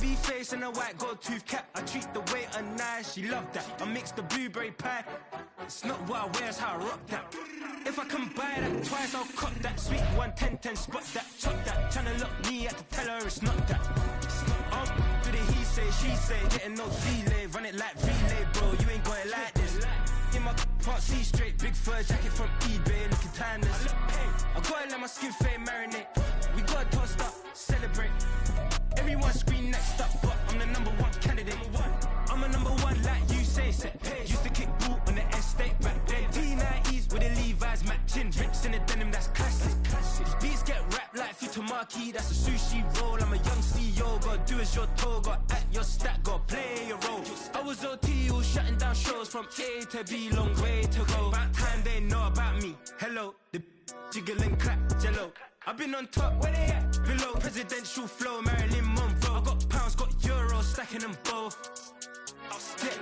V-face and a white gold tooth cap. I treat the waiter nice, she loved that. I mix the blueberry pie. It's not what I wear, it's how I rock that. If I can buy that twice, I'll cut that. Sweet 110, spot that, chop that. Tryna look me, I have to tell her it's not that. Do the he say, she say, getting no delay. Run it like relay, bro, you ain't got it like this. In my part C straight, big fur jacket from eBay, looking timeless. I gotta let my skin fade marinate. We gotta toast up, celebrate. Everyone scream next up, but I'm the #1 candidate. I'm a #1 like you say. Used to kick ball on the estate back then. T90s with the Levi's matching. Rips in the denim, that's classic. Beats get wrapped like Futamaki, that's a sushi roll. I'm a young CEO, gotta do as you're told. Gotta act your stat, gotta play your role. I was OT, all shutting down shows from A to B, long way to go. About time they know about me. Hello, the jiggle and clap, jello. I've been on top, where they at? Below, presidential flow, Marilyn Monroe. I got pounds, got euros, stacking them both. I'll stick.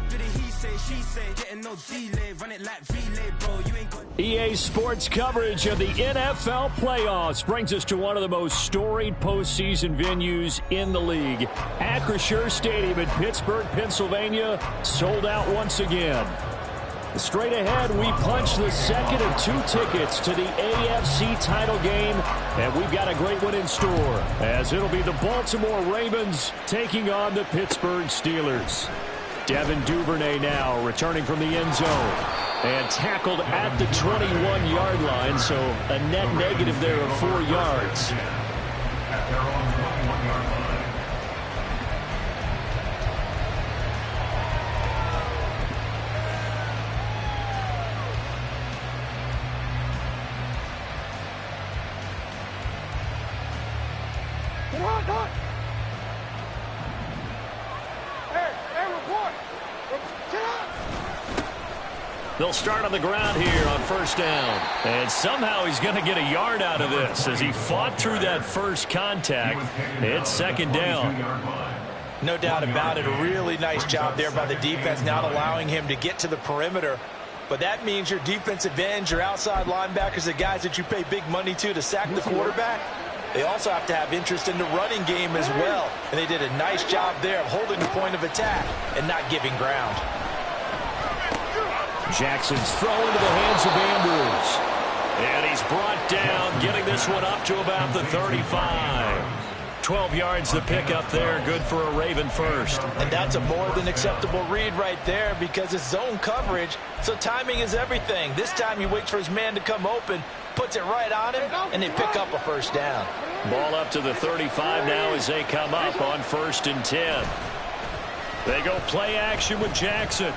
Do the he say, she say, getting no delay. Run it like relay, bro, you ain't got... EA Sports coverage of the NFL playoffs brings us to one of the most storied postseason venues in the league. Acrisure Stadium in Pittsburgh, Pennsylvania, sold out once again. Straight ahead, we punch the second of 2 tickets to the AFC title game, and we've got a great one in store, as it'll be the Baltimore Ravens taking on the Pittsburgh Steelers. Devin Duvernay now returning from the end zone, and tackled at the 21-yard line, so a net negative there of 4 yards. They'll start on the ground here on first down. And somehow he's going to get a yard out of this as he fought through that first contact. It's second down. No doubt about it. A really nice job there by the defense, not allowing him to get to the perimeter. But that means your defensive ends, your outside linebackers, the guys that you pay big money to sack the quarterback, they also have to have interest in the running game as well. And they did a nice job there of holding the point of attack and not giving ground. Jackson's throw into the hands of Andrews. And he's brought down, getting this one up to about the 35. 12 yards the pickup there, good for a Raven first. And that's a more than acceptable read right there because it's zone coverage, so timing is everything. This time he waits for his man to come open, puts it right on him, and they pick up a first down. Ball up to the 35 now as they come up on 1st and 10. They go play action with Jackson.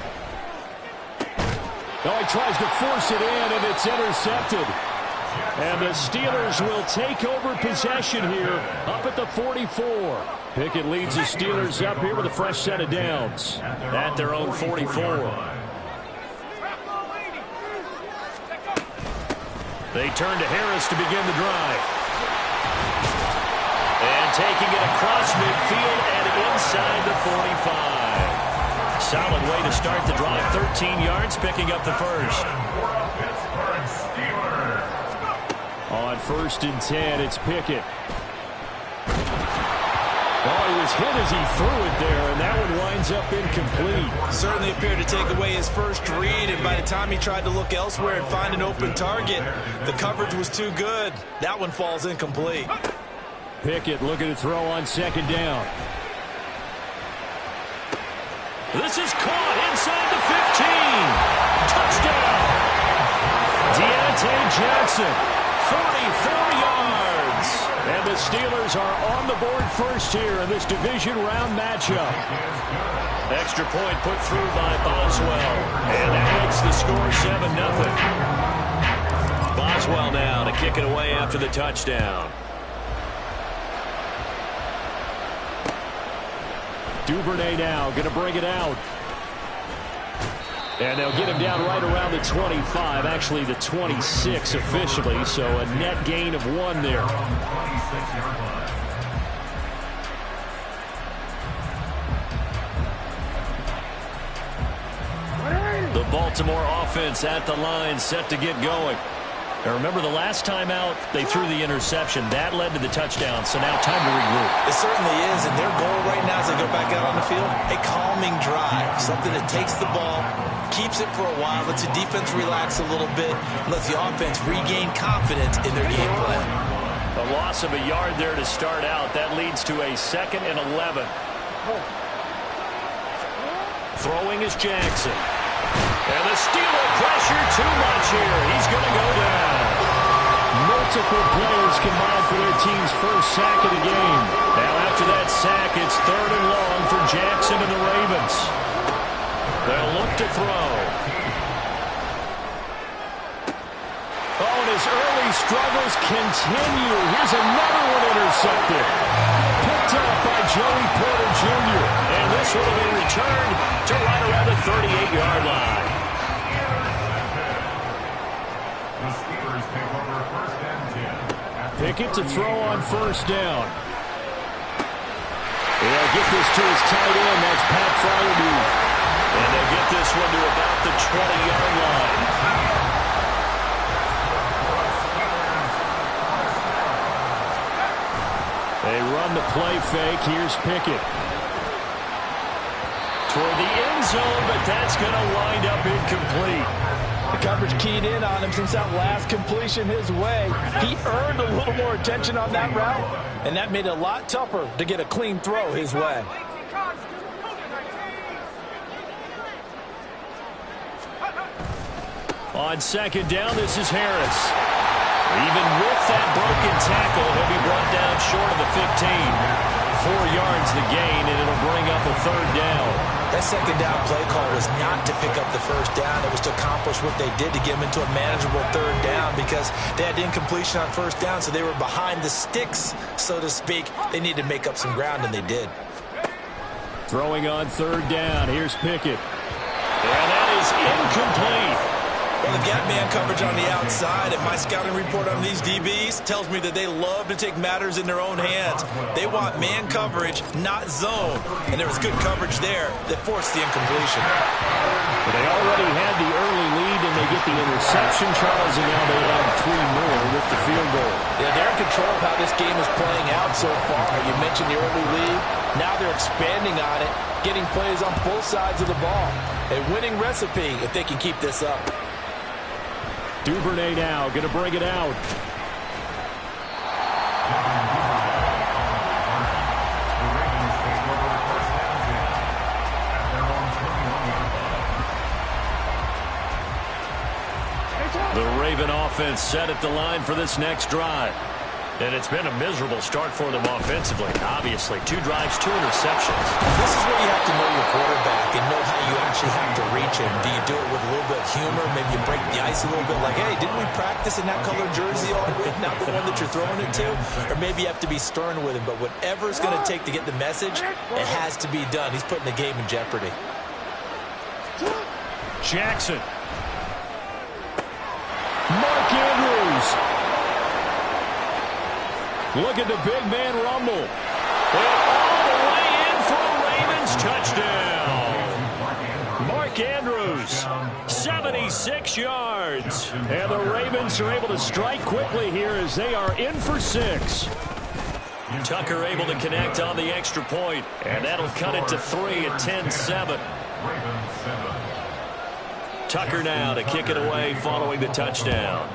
Oh, he tries to force it in, and it's intercepted. And the Steelers will take over possession here up at the 44. Pickett leads the Steelers up here with a fresh set of downs at their own 44. They turn to Harris to begin the drive. And taking it across midfield and inside the 45. Solid way to start the drive. 13 yards, picking up the first. On 1st and 10, it's Pickett. Oh, he was hit as he threw it there, and that one winds up incomplete. Certainly appeared to take away his first read, and by the time he tried to look elsewhere and find an open target, the coverage was too good. That one falls incomplete. Pickett looking to throw on 2nd down. This is caught inside the 15. Touchdown. Deontay Johnson, 44 yards. And the Steelers are on the board first here in this division round matchup. Extra point put through by Boswell. And that makes the score 7-0. Boswell now to kick it away after the touchdown. Duvernay now going to bring it out. And they'll get him down right around the 25, actually the 26 officially, so a net gain of 1 there. The Baltimore offense at the line, set to get going. Now remember, the last time out, they threw the interception. That led to the touchdown, so now time to regroup. It certainly is, and their goal right now as they go back out on the field, a calming drive, something that takes the ball, keeps it for a while, lets the defense relax a little bit, and lets the offense regain confidence in their game plan. A loss of a yard there to start out. That leads to a 2nd and 11. Throwing is Jackson. And the Steeler pressure too much here. He's going to go down. Multiple players combined for their team's first sack of the game. Now after that sack, it's 3rd and long for Jackson and the Ravens. They'll look to throw. Oh, and his early struggles continue. Here's another one intercepted. Picked up by Joey Porter Jr. And this one will be returned to right around the 38-yard line. Pickett to throw on 1st down. They'll get this to his tight end. That's Pat Freiermuth. And they'll get this one to about the 20-yard line. They run the play fake. Here's Pickett. Toward the end zone, but that's going to wind up incomplete. The coverage keyed in on him since that last completion his way. He earned a little more attention on that route, and that made it a lot tougher to get a clean throw his way. On 2nd down, this is Harris. Even with that broken tackle, he'll be brought down short of the 15. 4 yards the gain, and it'll bring up a 3rd down. That 2nd down play call was not to pick up the 1st down. It was to accomplish what they did to get them into a manageable 3rd down because they had incompletion on 1st down, so they were behind the sticks, so to speak. They needed to make up some ground, and they did. Throwing on 3rd down. Here's Pickett. And that is incomplete. Well, they've got man coverage on the outside, and my scouting report on these DBs tells me that they love to take matters in their own hands. They want man coverage, not zone. And there was good coverage there that forced the incompletion. But they already had the early lead, and they get the interception, Charles, and now they add 3 more with the field goal. Yeah, they're in control of how this game is playing out so far. You mentioned the early lead. Now they're expanding on it, getting plays on both sides of the ball. A winning recipe if they can keep this up. Duvernay now going to bring it out. The Raven offense set at the line for this next drive. And it's been a miserable start for them offensively, obviously. 2 drives, 2 interceptions. This is where you have to know your quarterback and know how you actually have to reach him. Do you do it with a little bit of humor? Maybe you break the ice a little bit like, hey, didn't we practice in that color jersey all week? Not the one that you're throwing it to? Or maybe you have to be stern with him. But whatever it's going to take to get the message, it has to be done. He's putting the game in jeopardy. Jackson. Mark Andrews. Look at the big man rumble. And all the way in for a Ravens touchdown. Mark Andrews, 76 yards. And the Ravens are able to strike quickly here as they are in for 6. Tucker able to connect on the extra point, and that'll cut it to 3 at 10-7. Tucker now to kick it away following the touchdown.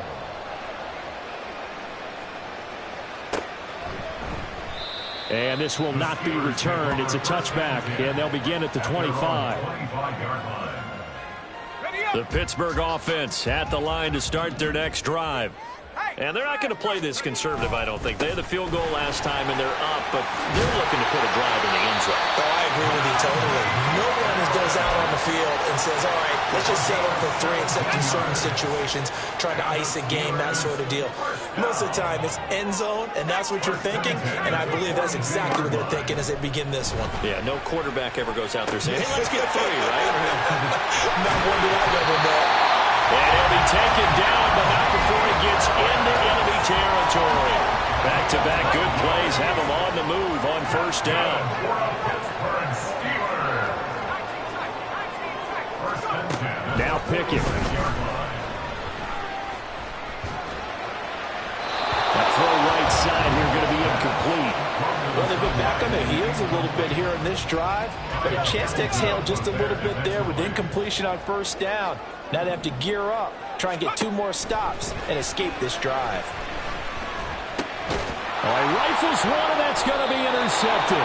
And this will not be returned. It's a touchback, and they'll begin at the 25. The Pittsburgh offense at the line to start their next drive. And they're not going to play this conservative, I don't think. They had the field goal last time, and they're up, but they're looking to put a drive in the end zone. Oh, I agree with you totally. No one goes out on the field and says, all right, let's just settle for 3, except in certain situations, trying to ice a game, that sort of deal. Most of the time, it's end zone, and that's what you're thinking, and I believe that's exactly what they're thinking as they begin this one. Yeah, no quarterback ever goes out there saying, hey, let's get 3, right? Not one do I ever know. And he'll be taken down, but not before he gets into enemy territory. Back-to-back good plays have him on the move on 1st down. Now Pickett. throw right side here going to be incomplete. Well, they've been back on their heels a little bit here in this drive, but a chance to exhale just a little bit there with incompletion on first down. Now they have to gear up, try and get 2 more stops, and escape this drive. All right, rifles one, and that's going to be intercepted.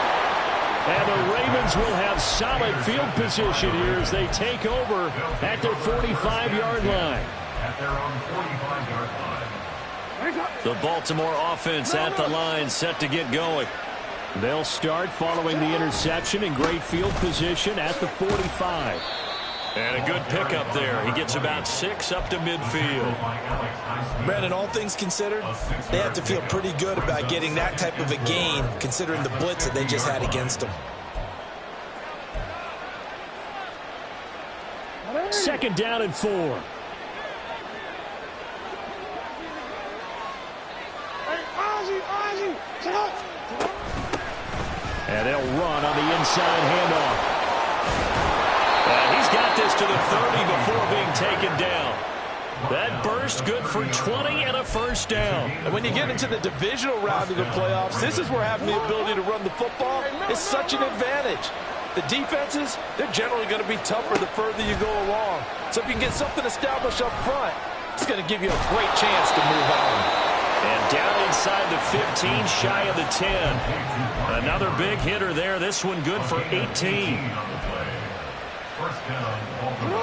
And the Ravens will have solid field position here as they take over at their 45-yard line. At their own 45-yard line. The Baltimore offense at the line, set to get going. They'll start following the interception in great field position at the 45. And a good pickup there. He gets about 6 up to midfield. Brandon, all things considered, they have to feel pretty good about getting that type of a gain, considering the blitz that they just had against them. Second down and 4. And they'll run on the inside handoff. And he's got this to the 30 before being taken down. That burst good for 20 and a first down. And when you get into the divisional round of the playoffs, this is where having the ability to run the football is such an advantage. The defenses, they're generally going to be tougher the further you go along. So if you can get something established up front, it's going to give you a great chance to move on. And down inside the 15, shy of the 10. Another big hitter there. This one good for 18.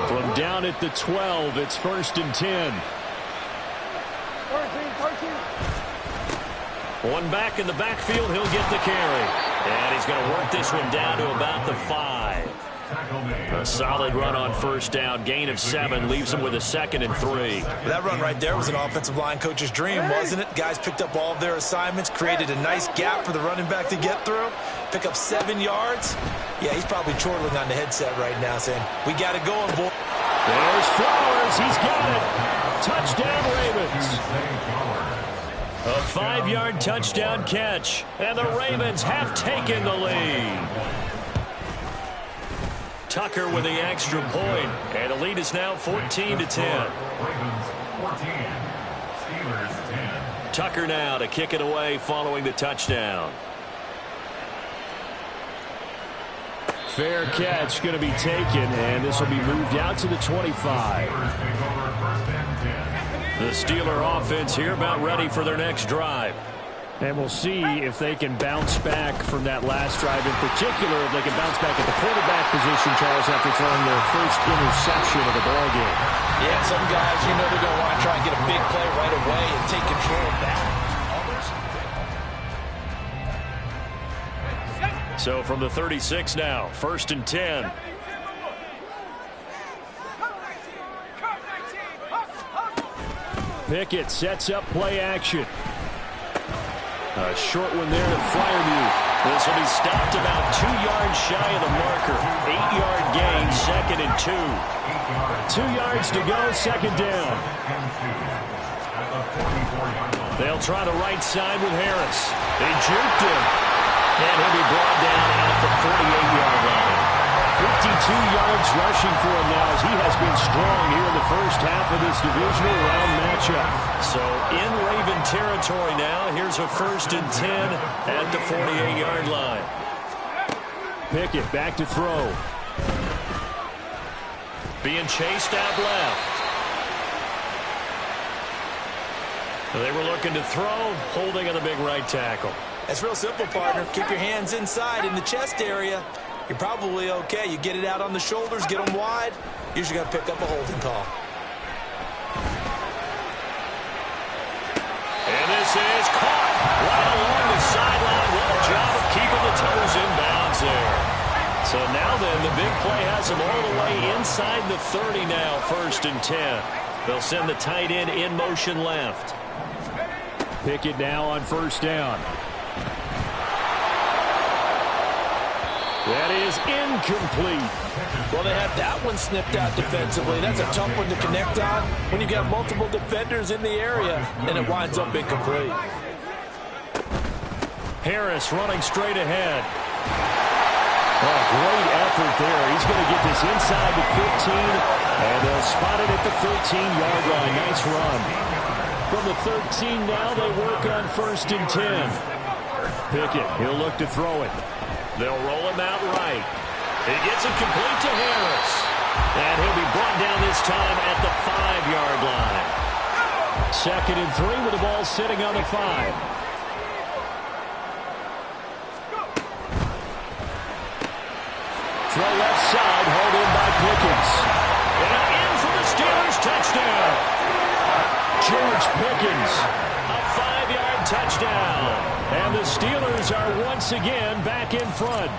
From down at the 12, it's 1st and 10. One back in the backfield, he'll get the carry. And he's going to work this one down to about the 5. A solid run on first down. Gain of 7 leaves him with a 2nd and 3. That run right there was an offensive line coach's dream, wasn't it? Guys picked up all of their assignments, created a nice gap for the running back to get through, pick up 7 yards. Yeah, he's probably chortling on the headset right now saying, we got it going, boy. There's Flowers. He's got it. Touchdown, Ravens. A 5-yard touchdown catch. And the Ravens have taken the lead. Tucker with the extra point, and the lead is now 14-10. Ravens 14, Steelers 10. Tucker now to kick it away following the touchdown. Fair catch going to be taken, and this will be moved out to the 25. The Steeler offense here about ready for their next drive. And we'll see if they can bounce back from that last drive. In particular, if they can bounce back at the quarterback position, Charles, after throwing their first interception of the ballgame. Yeah, some guys, you know, they're going to want to try and get a big play right away and take control of that. So from the 36 now, 1st and 10. Pickett sets up play action. A short one there to Freiermuth. This will be stopped about 2 yards shy of the marker. 8-yard gain, 2nd and 2. 2 yards to go, 2nd down. They'll try the right side with Harris. They juked him. And he'll be brought down at the 48-yard line. 52 yards rushing for him now as he has been strong here in the first half of this divisional round matchup. So in Raven territory now, here's a 1st and 10 at the 48-yard line. Pickett back to throw. Being chased out left. They were looking to throw, holding on the big right tackle. That's real simple, partner. Keep your hands inside in the chest area. You're probably okay. You get it out on the shoulders, get them wide. Usually going to pick up a holding call. And this is caught right along the sideline. What a job of keeping the toes in bounds there. So now then, the big play has them all the way inside the 30 now, 1st and 10. They'll send the tight end in motion left. Pickett now on 1st down. That is incomplete. Well, they had that one snipped out defensively. That's a tough one to connect on when you got multiple defenders in the area, and it winds up incomplete. Harris running straight ahead. Oh, great effort there. He's going to get this inside the 15, and they'll spot it at the 13-yard line. Nice run. From the 13 now, they work on 1st and 10. Pickett, he'll look to throw it. They'll roll him out right. He gets it complete to Harris. And he'll be brought down this time at the 5-yard line. 2nd and 3 with the ball sitting on the 5. Throw left side, hauled in by Pickens. And in for the Steelers touchdown. George Pickens, a 5-yard touchdown. And the Steelers are once again back in front.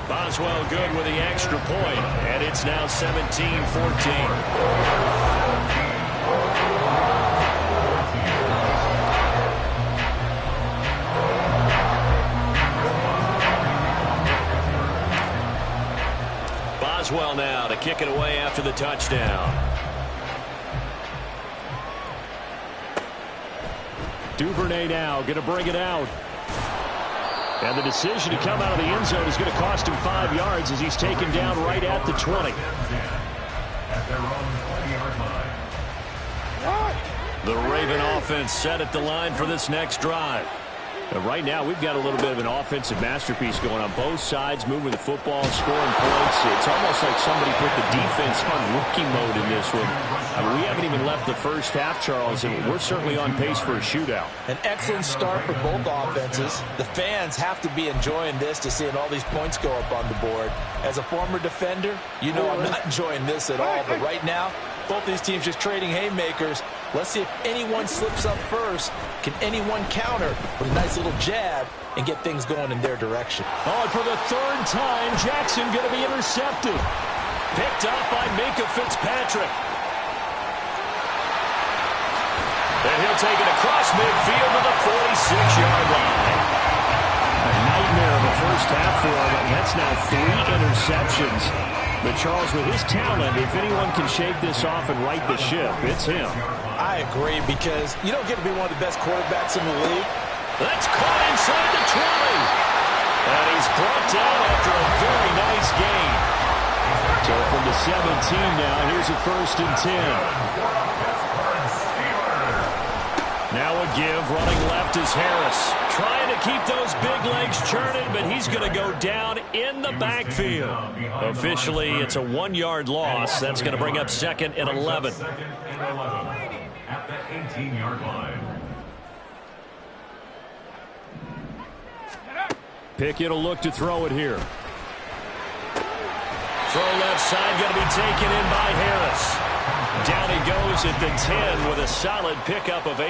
Boswell good with the extra point, and it's now 17-14. Boswell now to kick it away after the touchdown. Duvernay now going to bring it out. And the decision to come out of the end zone is going to cost him 5 yards as he's taken down right at the 20. At their own 20-yard line. The Raven offense set at the line for this next drive. Right now, we've got a little bit of an offensive masterpiece going on both sides, moving the football, scoring points. It's almost like somebody put the defense on rookie mode in this one. I mean, we haven't even left the first half, Charles, and we're certainly on pace for a shootout. An excellent start for both offenses. The fans have to be enjoying this to seeing all these points go up on the board. As a former defender, you know I'm not enjoying this at all, but right now, both these teams just trading haymakers. Let's see if anyone slips up first. Can anyone counter with a nice little jab and get things going in their direction? Oh, and for the 3rd time, Jackson going to be intercepted. Picked up by Minkah Fitzpatrick. And he'll take it across midfield to the 46-yard line. A nightmare of a first half for him, and that's now 3 interceptions. But Charles, with his talent, if anyone can shake this off and right the ship, it's him. I agree, because you don't get to be one of the best quarterbacks in the league. That's caught inside the 20. And he's brought down after a very nice gain. So from the 17 now, here's a 1st and 10. Now a give, running left is Harris. Trying to keep those big legs churning, but he's going to go down in the backfield. Officially, it's a 1-yard loss. That's going to bring up 2nd and 11. 2nd and 11 at the 18-yard line. Pickett will look to throw it here. Throw left side, going to be taken in by Harris. Down he goes at the 10 with a solid pickup of 8.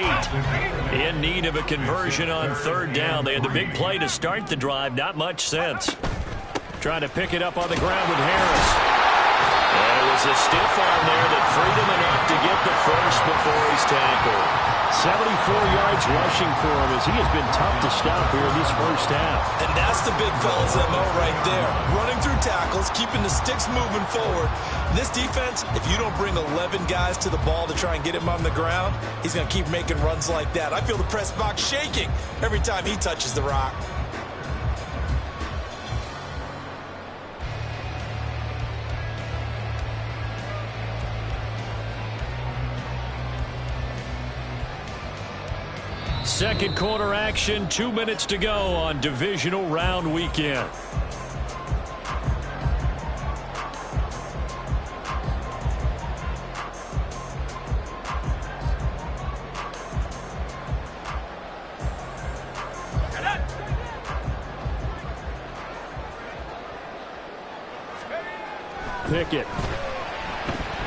In need of a conversion on 3rd down. They had the big play to start the drive. Not much sense. Trying to pick it up on the ground with Harris. And it was a stiff arm there that freed him enough to get the first before he's tackled. 74 yards rushing for him as he has been tough to stop here in this first half. And that's the big fella's MO right there. Running through tackles, keeping the sticks moving forward. This defense, if you don't bring 11 guys to the ball to try and get him on the ground, he's going to keep making runs like that. I feel the press box shaking every time he touches the rock. Second quarter action, 2 minutes to go on divisional round weekend. Pickett.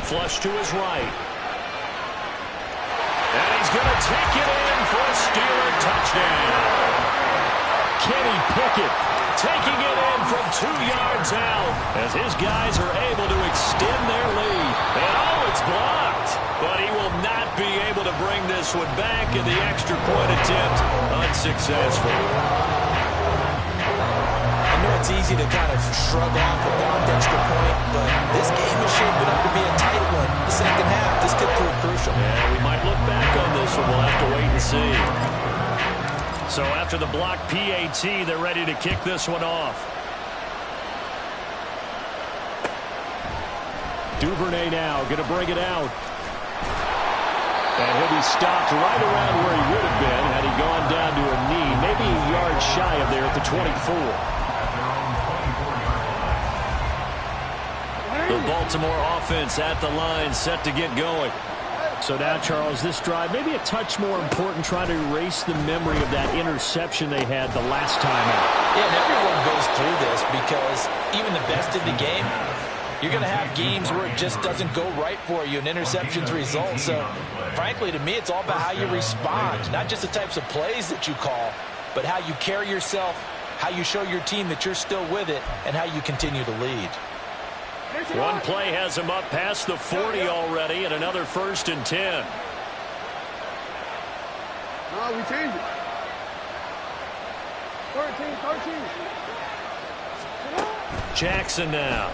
Flush to his right. And he's going to take it in for a Steeler touchdown. Kenny Pickett taking it in from 2 yards out as his guys are able to extend their lead. And oh, it's blocked. But he will not be able to bring this one back, and the extra point attempt unsuccessful. I know it's easy to kind of shrug off a blocked extra point, but this game is shaping up to be a tight one. The second half, this could prove crucial. Yeah, we might look back on this one. We'll have to wait and see. So after the block PAT, they're ready to kick this one off. Duvernay now going to bring it out. And he'll be stopped right around where he would have been had he gone down to a knee, maybe a yard shy of there at the 24. The Baltimore offense at the line, set to get going. So now, Charles, this drive maybe a touch more important, trying to erase the memory of that interception they had the last time out. Yeah, and everyone goes through this because even the best in the game, you're going to have games where it just doesn't go right for you, and interceptions result. So, frankly, to me, it's all about how you respond, not just the types of plays that you call, but how you carry yourself, how you show your team that you're still with it, and how you continue to lead. One play has him up past the 40 already, and another 1st and 10. No, we changed it. 13. Jackson now.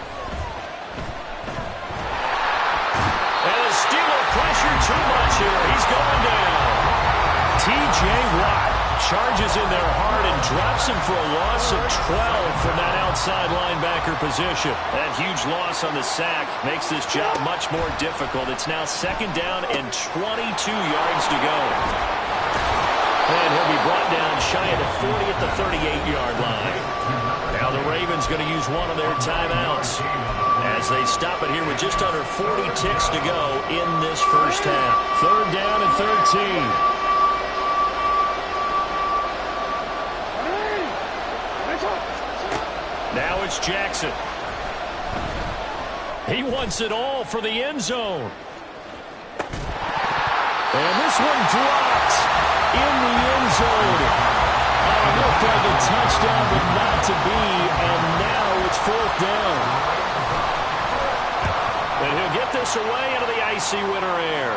And the Steeler pressure too much here. He's going down. T.J. Watt charges in there hard and drops him for a loss of 12 from that outside linebacker position. That huge loss on the sack makes this job much more difficult. It's now 2nd down and 22 yards to go. And he'll be brought down shy of the 40 at the 38-yard line. Now the Ravens going to use one of their timeouts as they stop it here with just under 40 ticks to go in this first half. 3rd down and 13. Now it's Jackson. He wants it all for the end zone. And this one dropped in the end zone. It looked like a touchdown, but not to be. And now it's 4th down. And he'll get this away into the icy winter air.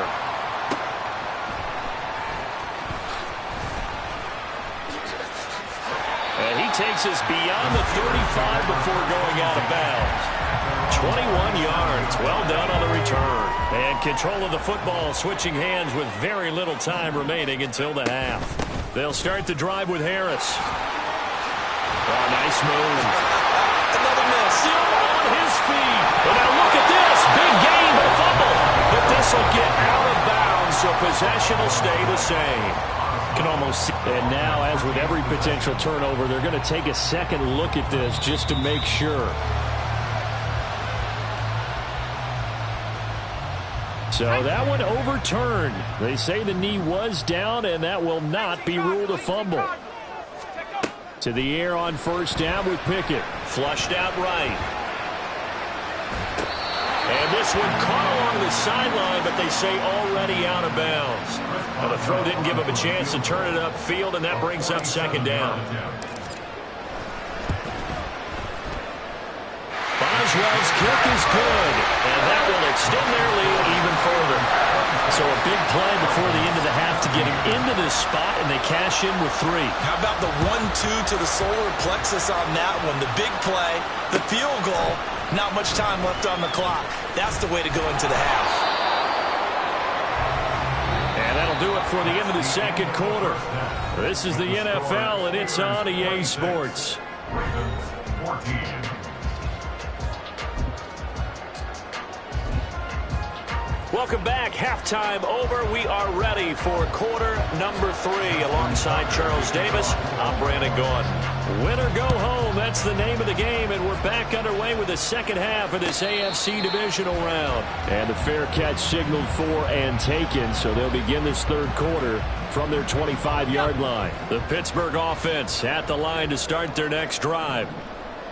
And he takes us beyond the 35 before going out of bounds. 21 yards. Well done on the return. And control of the football switching hands with very little time remaining until the half. They'll start the drive with Harris. Oh, nice move. Another miss. Still on his feet. And now look at this. Big gain, but fumble. But this will get out of bounds, so possession will stay the same. Can almost see. And now, as with every potential turnover, they're going to take a second look at this just to make sure. So that one overturned. They say the knee was down, and that will not be ruled a fumble. To the air on 1st down with Pickett. Flushed out right. And this one caught along the sideline, but they say already out of bounds. Well, the throw didn't give him a chance to turn it upfield, and that brings up 2nd down. Boswell's kick is good, and that will extend their lead even further. So a big play before the end of the half to get him into this spot, and they cash in with 3. How about the 1-2 to the solar plexus on that one? The big play, the field goal, not much time left on the clock. That's the way to go into the half. And that'll do it for the end of the 2nd quarter. This is the NFL, and it's on EA Sports. Ravens 14. Welcome back. Halftime over. We are ready for quarter number 3. Alongside Charles Davis, I'm Brandon Gaudin. Win or go home, that's the name of the game, and we're back underway with the 2nd half of this AFC divisional round. And the fair catch signaled for and taken, so they'll begin this 3rd quarter from their 25-yard line. The Pittsburgh offense at the line to start their next drive.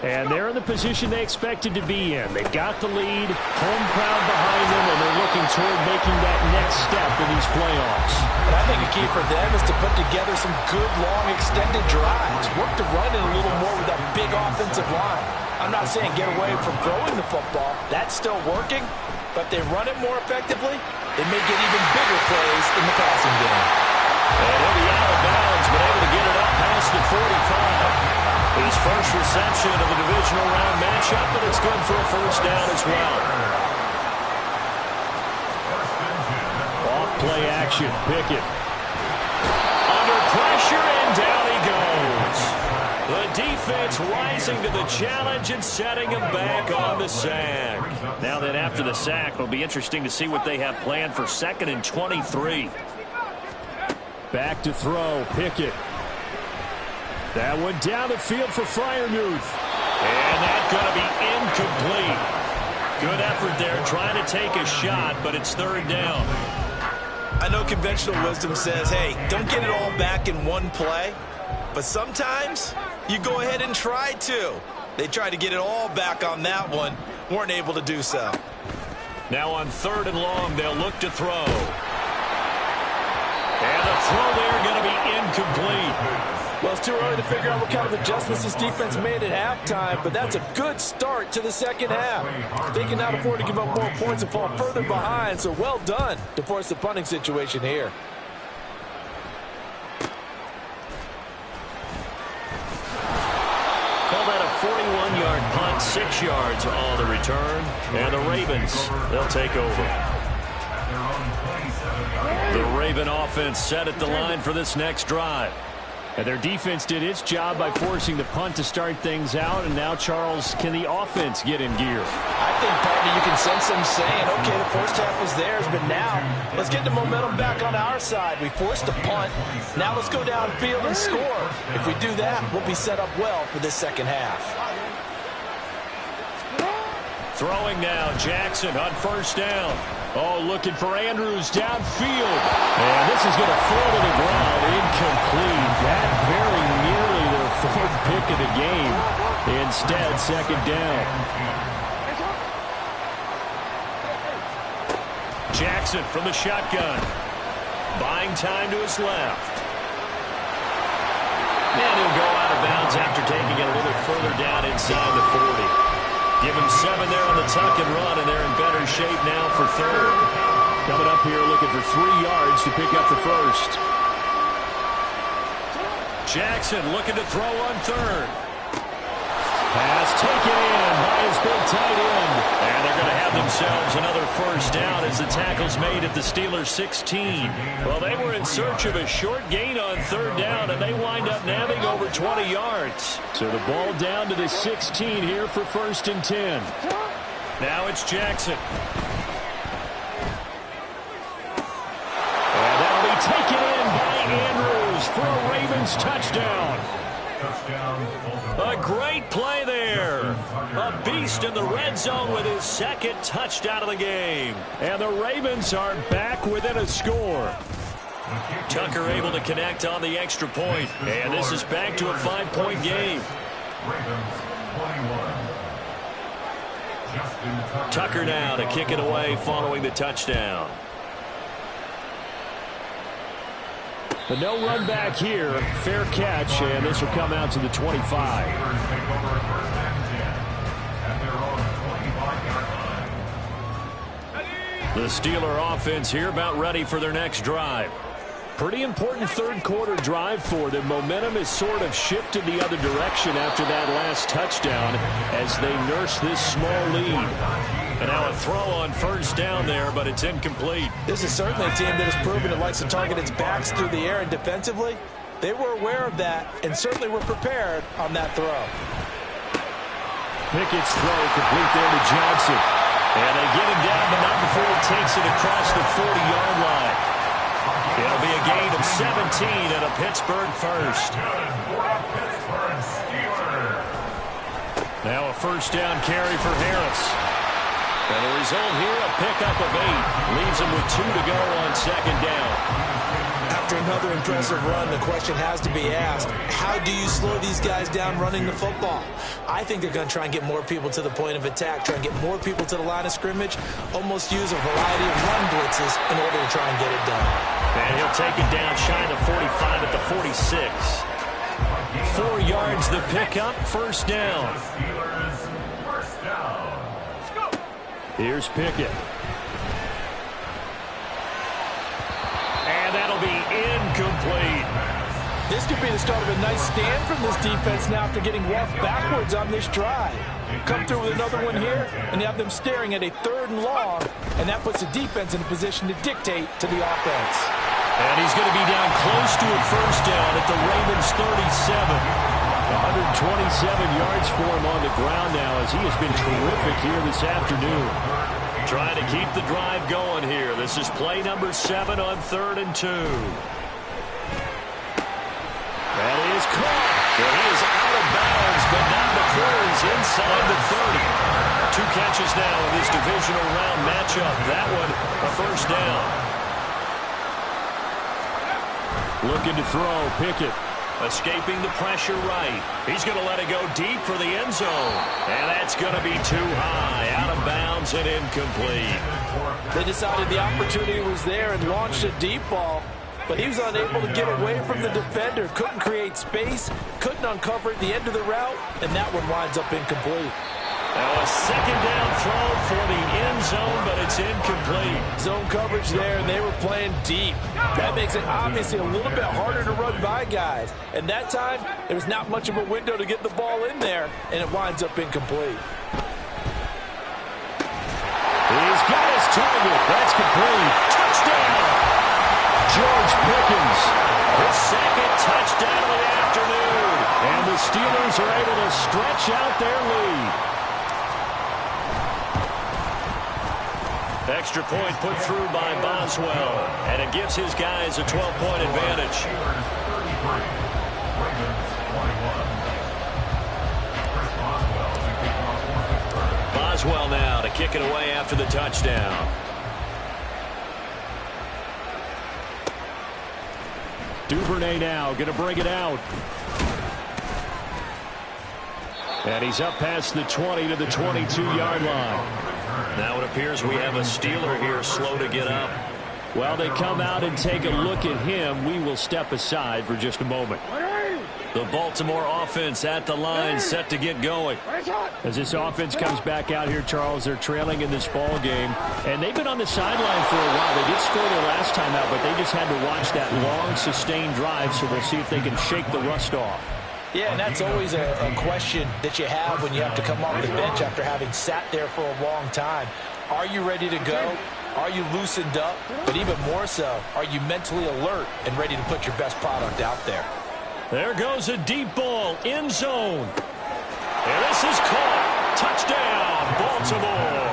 And they're in the position they expected to be in. They got the lead, home crowd behind them, and they're looking toward making that next step in these playoffs. But I think a key for them is to put together some good, long, extended drives. Work to run it a little more with that big offensive line. I'm not saying get away from throwing the football. That's still working. But if they run it more effectively, they may get even bigger plays in the passing game. And he'll be out of bounds, but able to get it up past the 45. His first reception of the divisional round matchup, but it's good for a 1st down as well. Off play action, Pickett. Under pressure, and down he goes. The defense rising to the challenge and setting him back on the sack. Now then, after the sack, it'll be interesting to see what they have planned for 2nd and 23. Back to throw, Pickett. That one down the field for Freiermuth. And that's going to be incomplete. Good effort there, trying to take a shot, but it's 3rd down. I know conventional wisdom says, hey, don't get it all back in one play. But sometimes you go ahead and try to. They tried to get it all back on that one. Weren't able to do so. Now on 3rd and long, they'll look to throw. And the throw there going to be incomplete. Well, it's too early to figure out what kind of adjustments this defense made at halftime, but that's a good start to the second half. They cannot afford to give up more points and fall further behind, so well done to force the punting situation here. Call that a 41-yard punt, 6 yards on the return. And the Ravens, they'll take over. The Raven offense set at the line for this next drive. And their defense did its job by forcing the punt to start things out. And now, Charles, can the offense get in gear? I think, partner, you can sense them saying, okay, the first half was theirs, but now let's get the momentum back on our side. We forced a punt. Now let's go downfield and score. If we do that, we'll be set up well for this second half. Throwing now, Jackson on 1st down. Oh, looking for Andrews downfield. And this is going to fall to the ground. Incomplete. That very nearly their 4th pick of the game. Instead, 2nd down. Jackson from the shotgun. Buying time to his left. And he'll go out of bounds after taking it a little further down inside the 40. Give him 7 there on the tuck and run, and they're in better shape now for 3rd. Coming up here looking for 3 yards to pick up the 1st. Jackson looking to throw on 3rd. Pass taken in by his big tight end. And they're going to have themselves another 1st down as the tackle's made at the Steelers' 16. Well, they were in search of a short gain on 3rd down, and they wind up nabbing over 20 yards. So the ball down to the 16 here for 1st and 10. Now it's Jackson. And that'll be taken in by Andrews for a Ravens touchdown. A great play there. A beast in the red zone with his 2nd touchdown of the game. And the Ravens are back within a score. Tucker able to connect on the extra point. And this is back to a 5-point game. Tucker now to kick it away following the touchdown. But no run back here. Fair catch, and this will come out to the 25. The Steeler offense here about ready for their next drive. Pretty important 3rd quarter drive for them. Momentum has sort of shifted the other direction after that last touchdown as they nurse this small lead. And now a throw on 1st down there, but it's incomplete. This is certainly a team that has proven it likes to target its backs through the air, and defensively, they were aware of that and certainly were prepared on that throw. Pickett's throw complete there to Johnson. And they get him down, but not before he takes it across the 40-yard line. It'll be a gain of 17 and a Pittsburgh 1st. Now a 1st down carry for Harris. And the result here, a pickup of 8. Leaves him with 2 to go on 2nd down. After another impressive run, the question has to be asked, how do you slow these guys down running the football? I think they're going to try and get more people to the point of attack, try and get more people to the line of scrimmage, almost use a variety of run blitzes in order to try and get it done. And he'll take it down shy of the 45 at the 46. 4 yards the pickup, 1st down. Here's Pickett. And that'll be incomplete. This could be the start of a nice stand from this defense now after getting walked backwards on this drive. Come through with another one here, and you have them staring at a 3rd and long, and that puts the defense in a position to dictate to the offense. And he's going to be down close to a 1st down at the Ravens 37. yards for him on the ground now, as he has been terrific here this afternoon. Trying to keep the drive going here. This is play number 7 on 3rd and 2. That is caught. Well, he is out of bounds, but not before he's inside the 30. 2 catches now in this divisional round matchup. That one, a first down. Looking to throw, Pickett. Escaping the pressure right. He's going to let it go deep for the end zone. And that's going to be too high. Out of bounds and incomplete. They decided the opportunity was there and launched a deep ball. But he was unable to get away from the defender. Couldn't create space. Couldn't uncover at the end of the route. And that one winds up incomplete. Now a second down throw for the end zone, but it's incomplete. Zone coverage there, and they were playing deep. That makes it obviously a little bit harder to run by guys. And that time, there was not much of a window to get the ball in there, and it winds up incomplete. He's got his target. That's complete. Touchdown! George Pickens, his second touchdown of the afternoon. And the Steelers are able to stretch out their lead. Extra point put through by Boswell, and it gives his guys a 12-point advantage. Boswell now to kick it away after the touchdown. Duvernay now going to bring it out. And he's up past the 20 to the 22-yard line. Now it appears we have a Steeler here slow to get up. Well, they come out and take a look at him. We will step aside for just a moment. The Baltimore offense at the line, set to get going. As this offense comes back out here, Charles, they're trailing in this ball game. And they've been on the sideline for a while. They did score their last time out, but they just had to watch that long, sustained drive, so we'll see if they can shake the rust off. Yeah, and that's always a question that you have when you have to come off the bench after having sat there for a long time. Are you ready to go? Are you loosened up? But even more so, are you mentally alert and ready to put your best product out there? There goes a deep ball, end zone. And this is caught. Touchdown, Baltimore.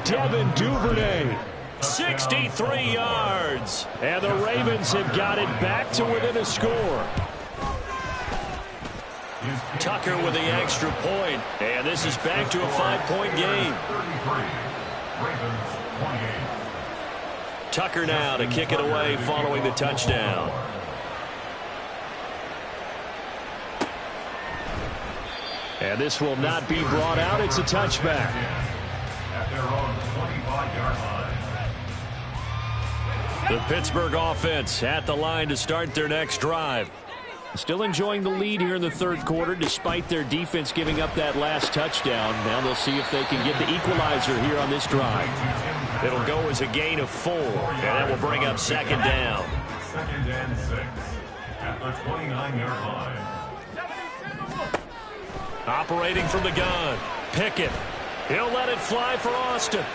Devin Duvernay, 63 yards. And the Ravens have got it back to within a score. Tucker with the extra point, and this is back to a 5-point game. Tucker now to kick it away following the touchdown. And this will not be brought out. It's a touchback. At their own 25-yard line. The Pittsburgh offense at the line to start their next drive. Still enjoying the lead here in the third quarter despite their defense giving up that last touchdown. Now they'll see if they can get the equalizer here on this drive. It'll go as a gain of 4, and that will bring up second down. Second and 6 at the 29-yard line. Operating from the gun, Pickett. He'll let it fly for Austin.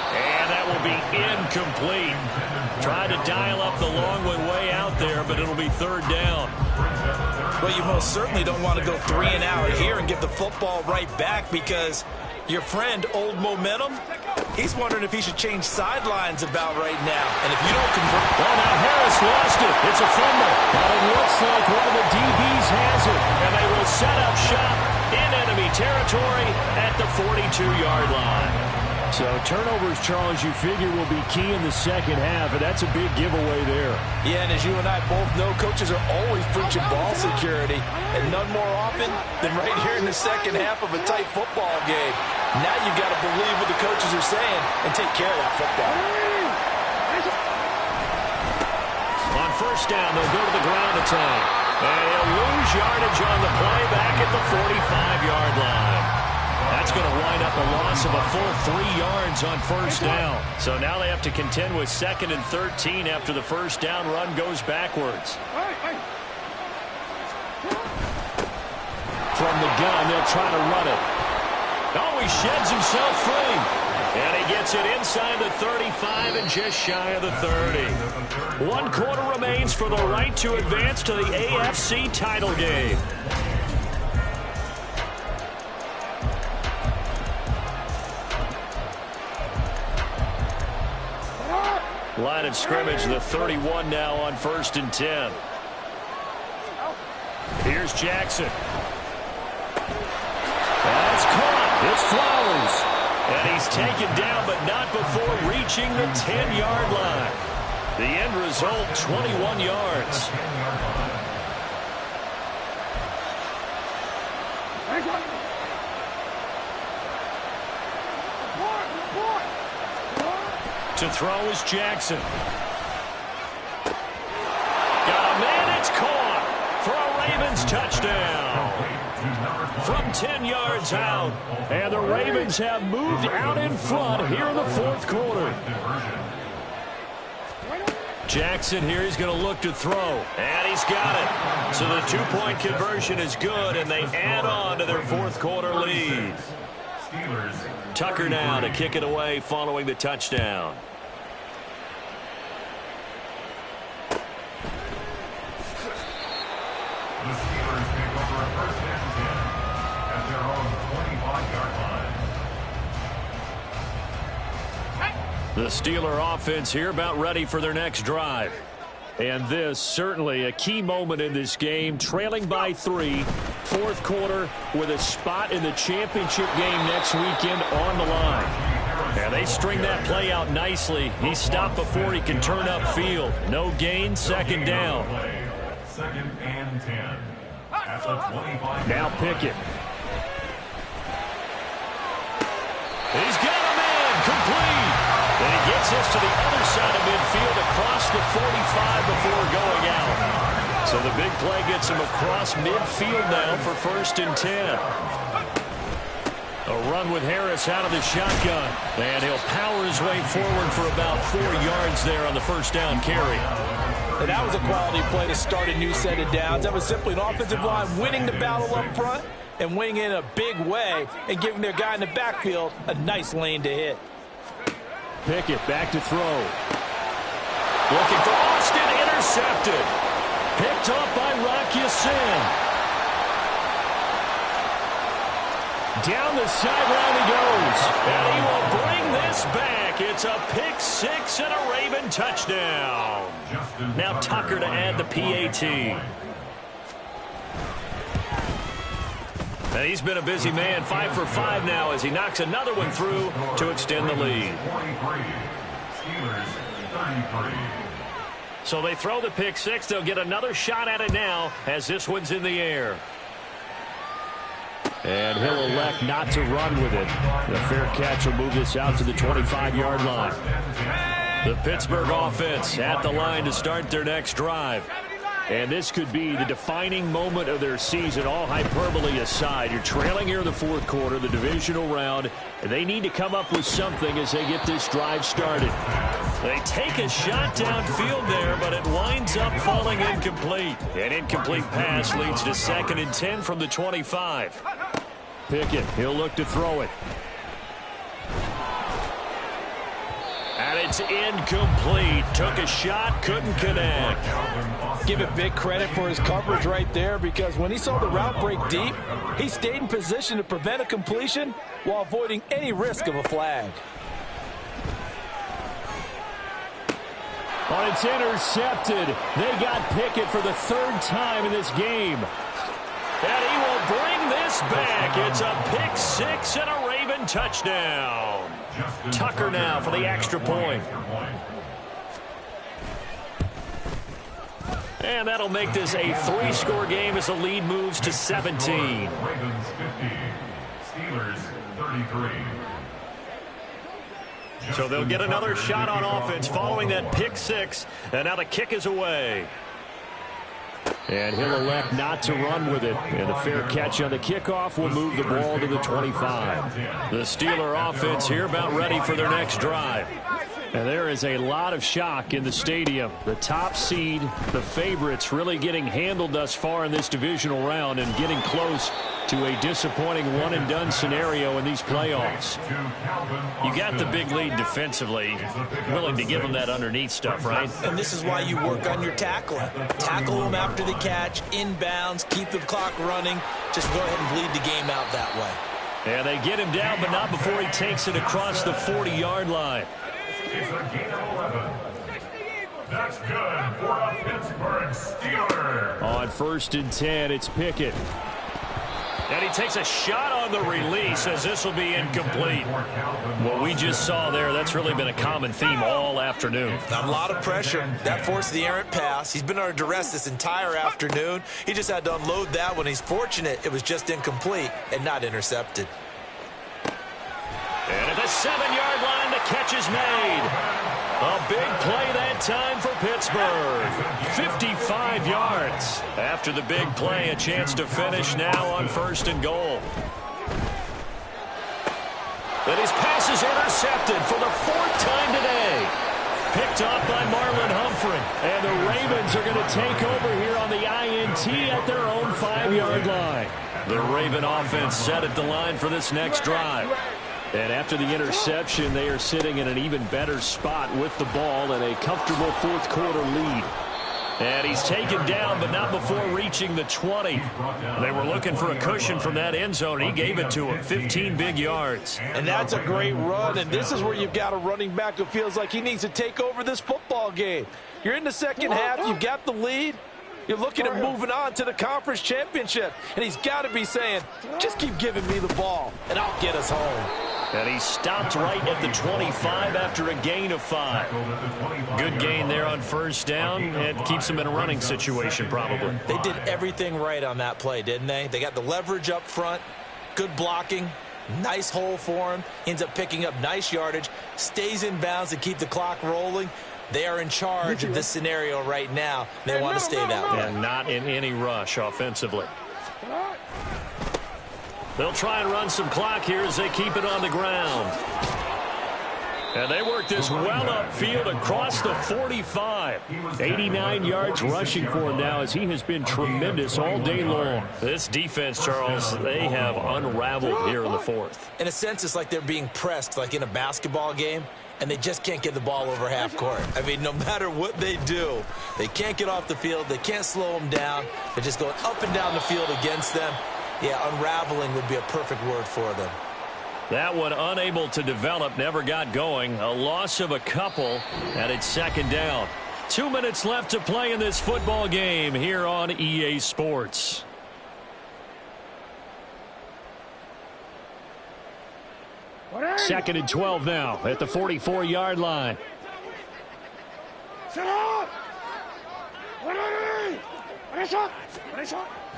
And that will be incomplete. Trying to dial up the long one way out there, but it'll be third down. Well, you most certainly don't want to go 3 and out here and give the football right back, because your friend, Old Momentum, he's wondering if he should change sidelines about right now. And if you don't convert... Well, now Harris lost it. It's a fumble. But it looks like one of the DBs has it. And they will set up shop in enemy territory at the 42-yard line. So turnovers, Charles, you figure will be key in the second half, and that's a big giveaway there. Yeah, and as you and I both know, coaches are always preaching ball security, and none more often than right here in the second half of a tight football game. Now you've got to believe what the coaches are saying and take care of that football. On first down, they'll go to the ground attack. And they'll lose yardage on the play back at the 45-yard line. That's going to wind up a loss of a full 3 yards on first down. So now they have to contend with 2nd and 13 after the first down run goes backwards. From the gun, they'll try to run it. Oh, he sheds himself free. And he gets it inside the 35 and just shy of the 30. 1 quarter remains for the right to advance to the AFC title game. Line of scrimmage, the 31 now on 1st and 10. Here's Jackson. That's caught. It's Flowers. And he's taken down, but not before reaching the 10-yard line. The end result, 21 yards. To throw is Jackson. Got a man, it's caught for a Ravens touchdown. From 10 yards out. And the Ravens have moved out in front here in the 4th quarter. Jackson here, he's going to look to throw. And he's got it. So the 2-point conversion is good, and they add on to their 4th quarter lead. Tucker now to kick it away following the touchdown. The Steelers take over a 1st and 10 at their own 25-yard line. The Steeler offense here about ready for their next drive. And this certainly a key moment in this game, trailing by 3, 4th quarter with a spot in the championship game next weekend on the line. And they string that play out nicely. He stopped before he can turn upfield. No gain, 2nd down. 2nd and 10 at the 25. Now Pickett. He's got a man, complete. And he gets us to the other side of midfield across the 45 before going out. So the big play gets him across midfield now for 1st and 10. A run with Harris out of the shotgun. And he'll power his way forward for about 4 yards there on the 1st down carry. And that was a quality play to start a new set of downs. That was simply an offensive line winning the battle up front and winning in a big way and giving their guy in the backfield a nice lane to hit. Pickett back to throw. Looking for Austin, intercepted. Picked up by Rock Ya-Sin. Down the sideline he goes. And he will bring this back. It's a pick 6 and a Raven touchdown. Now Tucker to add the PAT. And he's been a busy man, 5 for 5 now as he knocks another one through to extend the lead. So they throw the pick 6. They'll get another shot at it now as this one's in the air. And he'll elect not to run with it. The fair catch will move this out to the 25-yard line. The Pittsburgh offense at the line to start their next drive. And this could be the defining moment of their season, all hyperbole aside. You're trailing here in the 4th quarter, the divisional round, and they need to come up with something as they get this drive started. They take a shot downfield there, but it winds up falling incomplete. An incomplete pass leads to 2nd and 10 from the 25. Pickett, he'll look to throw it. And it's incomplete. Took a shot, couldn't connect. Give it big credit for his coverage right there, because when he saw the route break deep, he stayed in position to prevent a completion while avoiding any risk of a flag. Oh, it's intercepted. They got Pickett for the 3rd time in this game. And he will bring this back. It's a pick 6 and a Raven touchdown. Tucker now for the extra point. And that'll make this a 3-score game as the lead moves to 17. Ravens 50, Steelers 33. So they'll get another shot on offense following that pick 6. And now the kick is away. And he'll elect not to run with it. And a fair catch on the kickoff will move the ball to the 25. The Steeler offense here about ready for their next drive. And there is a lot of shock in the stadium. The top seed, the favorites, really getting handled thus far in this divisional round and getting close to a disappointing one-and-done scenario in these playoffs. You got the big lead defensively, willing to give them that underneath stuff, right? And this is why you work on your tackling. Tackle them after the catch, inbounds, keep the clock running. Just go ahead and bleed the game out that way. And they get him down, but not before he takes it across the 40-yard line. It's a gain of 11. That's good for a Pittsburgh Steelers. On 1st and 10, it's Pickett. And he takes a shot on the release as this will be incomplete. What we just saw there, that's really been a common theme all afternoon. A lot of pressure. That forced the errant pass. He's been under duress this entire afternoon. He just had to unload that one. He's fortunate it was just incomplete and not intercepted. And at the 7-yard line, the catch is made. A big play that time for Pittsburgh. 55 yards. After the big play, a chance to finish now on 1st and goal. And his pass is intercepted for the 4th time today. Picked off by Marlon Humphrey. And the Ravens are going to take over here on the INT at their own 5-yard line. The Raven offense set at the line for this next drive. And after the interception, they are sitting in an even better spot with the ball and a comfortable 4th quarter lead. And he's taken down, but not before reaching the 20. They were looking for a cushion from that end zone, and he gave it to him. 15 big yards. And that's a great run, and this is where you've got a running back who feels like he needs to take over this football game. You're in the second half, you've got the lead. You're looking at moving on to the conference championship, and he's got to be saying, just keep giving me the ball, and I'll get us home. And he stopped right at the 25 after a gain of 5. Good gain there on 1st down, and keeps him in a running situation probably. They did everything right on that play, didn't they? They got the leverage up front, good blocking, nice hole for him, ends up picking up nice yardage, stays in bounds to keep the clock rolling. They are in charge of this scenario right now. They want to stay that way. And not in any rush offensively. They'll try and run some clock here as they keep it on the ground. And they work this well upfield across the 45. 89 yards rushing for him now as he has been tremendous all day long. This defense, Charles, they have unraveled here in the 4th. In a sense, it's like they're being pressed like in a basketball game, and they just can't get the ball over half court. I mean, no matter what they do, they can't get off the field. They can't slow them down. They're just going up and down the field against them. Yeah, unraveling would be a perfect word for them. That one unable to develop, never got going. A loss of a couple, and it's 2nd down. 2 minutes left to play in this football game here on EA Sports. Second and 12 now at the 44-yard line.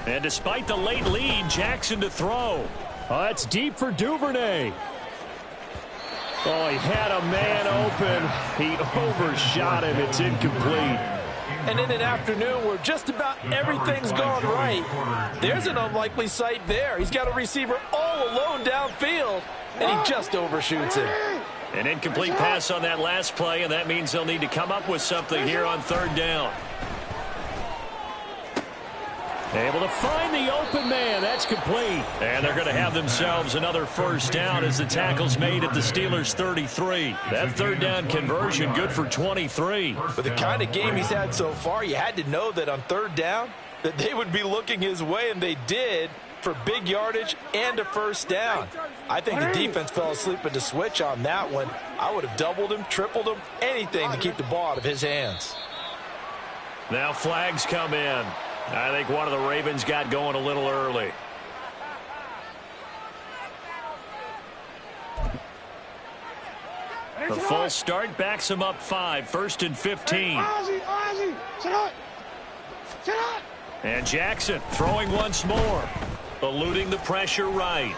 And despite the late lead, Jackson to throw. Oh, that's deep for Duvernay. Oh, he had a man open. He overshot him. It's incomplete. And in an afternoon where just about everything's gone right, there's an unlikely sight there. He's got a receiver all alone downfield, and he just overshoots it. An incomplete pass on that last play, and that means they'll need to come up with something here on 3rd down. Able to find the open man. That's complete. And they're going to have themselves another 1st down as the tackle's made at the Steelers' 33. That 3rd down conversion good for 23. With the kind of game he's had so far, you had to know that on 3rd down that they would be looking his way, and they did, for big yardage and a 1st down. I think the defense fell asleep at the switch on that one. I would have doubled him, tripled him, anything to keep the ball out of his hands. Now flags come in. I think one of the Ravens got going a little early. The full start backs him up 5, 1st and 15. And Jackson throwing once more, eluding the pressure right.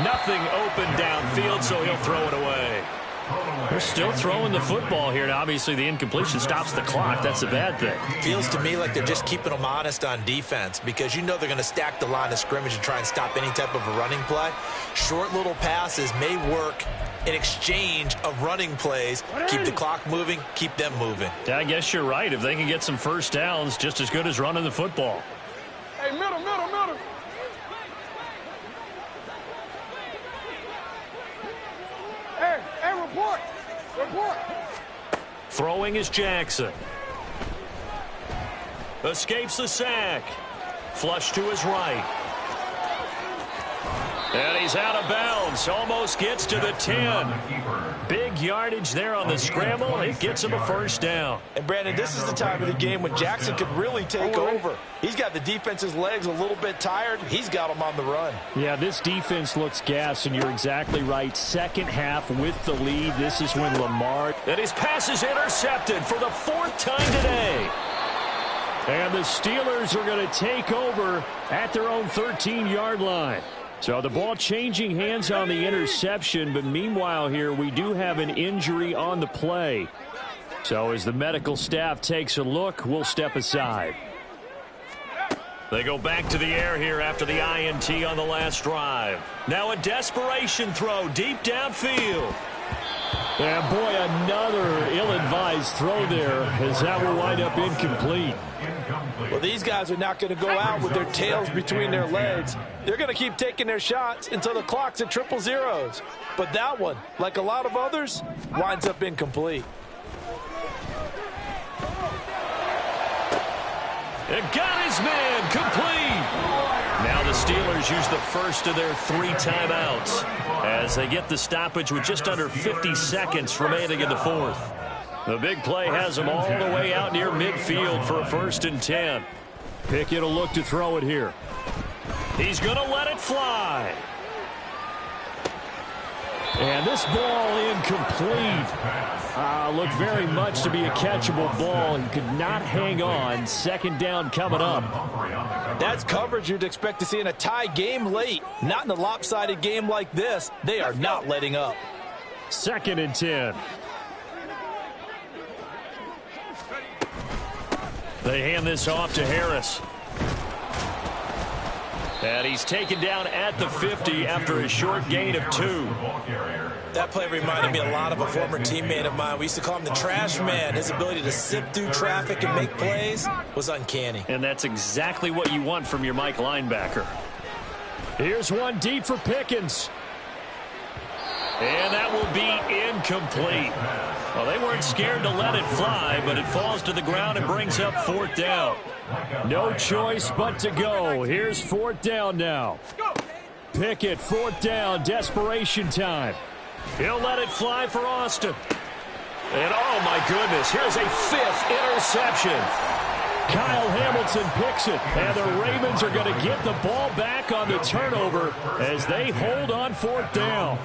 Nothing open downfield, so he'll throw it away. They're still throwing the football here, and obviously the incompletion stops the clock. That's a bad thing. Feels to me like they're just keeping them honest on defense because you know they're going to stack the line of scrimmage and try and stop any type of a running play. Short little passes may work in exchange of running plays. Keep the clock moving, keep them moving. I guess you're right. If they can get some 1st downs, just as good as running the football. Hey, middle. Hey, report. Throwing is Jackson. Escapes the sack. Flush to his right. And he's out of bounds. Almost gets to the 10. Big yardage there on the scramble. It gets him a first down. And, Brandon, this is the time of the game when Jackson could really take over. He's got the defense's legs a little bit tired. He's got them on the run. Yeah, this defense looks gassed, and you're exactly right. Second half with the lead. This is when Lamar. And his pass is intercepted for the 4th time today. And the Steelers are going to take over at their own 13-yard line. So the ball changing hands on the interception, but meanwhile here we do have an injury on the play. So as the medical staff takes a look, we'll step aside. They go back to the air here after the INT on the last drive. Now a desperation throw deep downfield. And boy, another ill-advised throw there as that will wind up incomplete. Well, these guys are not going to go out with their tails between their legs. They're going to keep taking their shots until the clock's at 000. But that one, like a lot of others, winds up incomplete. It got his man complete. Now the Steelers use the first of their 3 timeouts as they get the stoppage with just under 50 seconds remaining in the 4th. The big play has them all the way out near midfield for a 1st and 10. Pickett will look to throw it here. He's going to let it fly. And this ball incomplete. Looked very much to be a catchable ball. He could not hang on. 2nd down coming up. That's coverage you'd expect to see in a tie game late. Not in a lopsided game like this. They are not letting up. 2nd and 10. They hand this off to Harris. And he's taken down at the 50 after a short gain of 2. That play reminded me a lot of a former teammate of mine. We used to call him the trash man. His ability to sift through traffic and make plays was uncanny. And that's exactly what you want from your Mike linebacker. Here's one deep for Pickens. And that will be incomplete. Well, they weren't scared to let it fly, but it falls to the ground and brings up 4th down. No choice but to go. Here's 4th down now. Pickett, 4th down, desperation time. He'll let it fly for Austin. And oh my goodness, here's a 5th interception. Kyle Hamilton picks it, and the Ravens are going to get the ball back on the turnover as they hold on 4th down.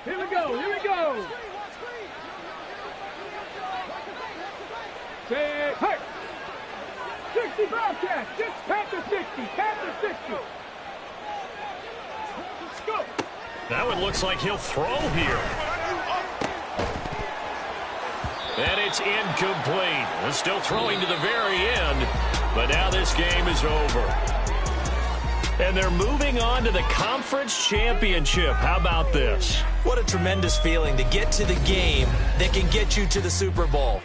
Here we go, here we go. Say, hey. 60 Bobcats, Panther 60, Panther 60. Let's go. That one looks like he'll throw here. And it's incomplete. They're still throwing to the very end, but now this game is over. And they're moving on to the conference championship. How about this? What a tremendous feeling to get to the game that can get you to the Super Bowl.